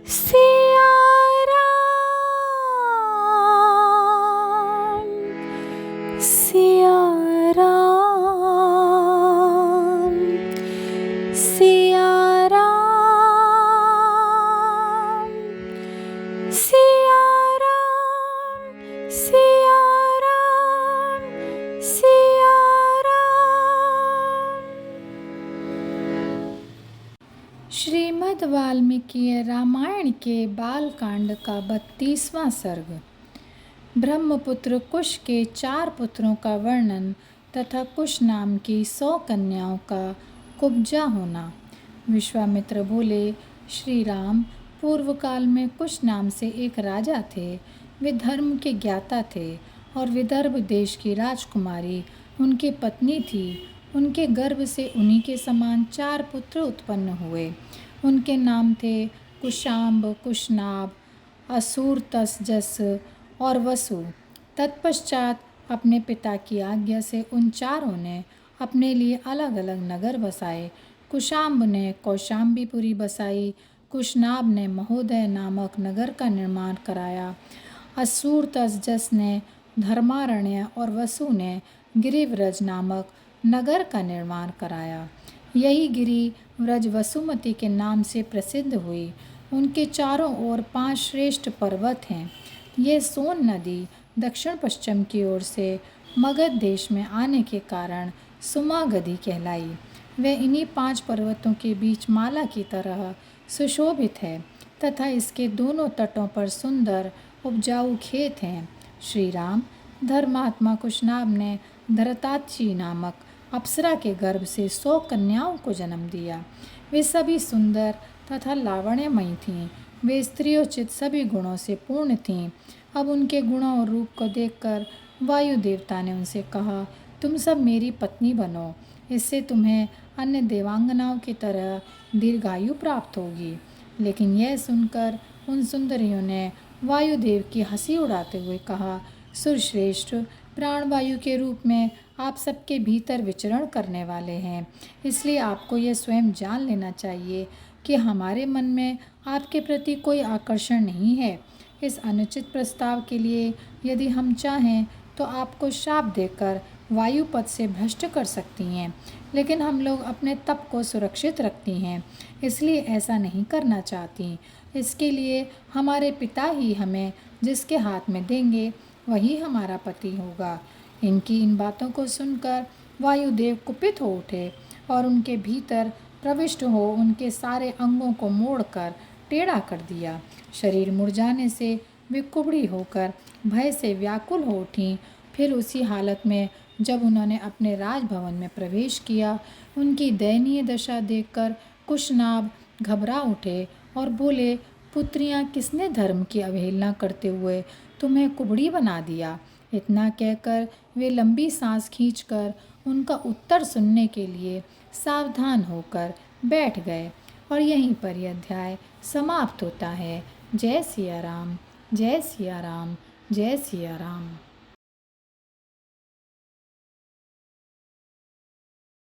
सिया राम, सिया राम, सिया राम, सिया राम, सिया राम, सिया राम। श्रीमद् वाल्मीकि रामायण के बालकांड का 32वां सर्ग। ब्रह्मपुत्र कुश के 4 पुत्रों का वर्णन तथा कुश नाम की 100 कन्याओं का कुब्जा होना। विश्वामित्र बोले, श्री राम, पूर्व काल में कुश नाम से एक राजा थे। वे धर्म के ज्ञाता थे और विदर्भ देश की राजकुमारी उनकी पत्नी थी। उनके गर्भ से उन्हीं के समान 4 पुत्र उत्पन्न हुए। उनके नाम थे कुशाम्ब, कुशनाभ, असूरतसजस और वसु। तत्पश्चात अपने पिता की आज्ञा से उन चारों ने अपने लिए अलग अलग नगर बसाए। कुशाम्ब ने कौशाम्बीपुरी बसाई, कुशनाभ ने महोदय नामक नगर का निर्माण कराया, असूरतसजस ने धर्मारण्य और वसु ने गिरिव्रज नामक नगर का निर्माण कराया। यही गिरि व्रज वसुमती के नाम से प्रसिद्ध हुई। उनके चारों ओर 5 श्रेष्ठ पर्वत हैं। ये सोन नदी दक्षिण पश्चिम की ओर से मगध देश में आने के कारण सुमागधी कहलाई। वे इन्हीं 5 पर्वतों के बीच माला की तरह सुशोभित है तथा इसके दोनों तटों पर सुंदर उपजाऊ खेत हैं। श्री राम, धर्मात्मा कुशनाभ ने धरताची नामक अप्सरा के गर्भ से 100 कन्याओं को जन्म दिया। वे सभी सुंदर तथा लावण्यमयी थीं। वे स्त्रियोचित सभी गुणों से पूर्ण थीं। अब उनके गुणों और रूप को देखकर वायु देवता ने उनसे कहा, तुम सब मेरी पत्नी बनो। इससे तुम्हें अन्य देवांगनाओं की तरह दीर्घायु प्राप्त होगी। लेकिन यह सुनकर उन सुंदरियों ने वायुदेव की हंसी उड़ाते हुए कहा, सुरश्रेष्ठ, प्राणवायु के रूप में आप सबके भीतर विचरण करने वाले हैं। इसलिए आपको यह स्वयं जान लेना चाहिए कि हमारे मन में आपके प्रति कोई आकर्षण नहीं है। इस अनुचित प्रस्ताव के लिए यदि हम चाहें तो आपको शाप देकर वायुपथ से भ्रष्ट कर सकती हैं, लेकिन हम लोग अपने तप को सुरक्षित रखती हैं, इसलिए ऐसा नहीं करना चाहती। इसके लिए हमारे पिता ही हमें जिसके हाथ में देंगे वही हमारा पति होगा। इनकी इन बातों को सुनकर वायुदेव कुपित हो उठे और उनके भीतर प्रविष्ट हो उनके सारे अंगों को मोड़कर टेढ़ा कर दिया। शरीर मुरझाने से वे कुबड़ी होकर भय से व्याकुल हो उठीं। फिर उसी हालत में जब उन्होंने अपने राजभवन में प्रवेश किया, उनकी दयनीय दशा देखकर कुशनाभ घबरा उठे और बोले, पुत्रियां, किसने धर्म की अवहेलना करते हुए तुम्हें कुबड़ी बना दिया? इतना कहकर वे लंबी सांस खींचकर उनका उत्तर सुनने के लिए सावधान होकर बैठ गए। और यहीं पर यह अध्याय समाप्त होता है। जय सिया राम, जय सिया राम, जय सिया राम।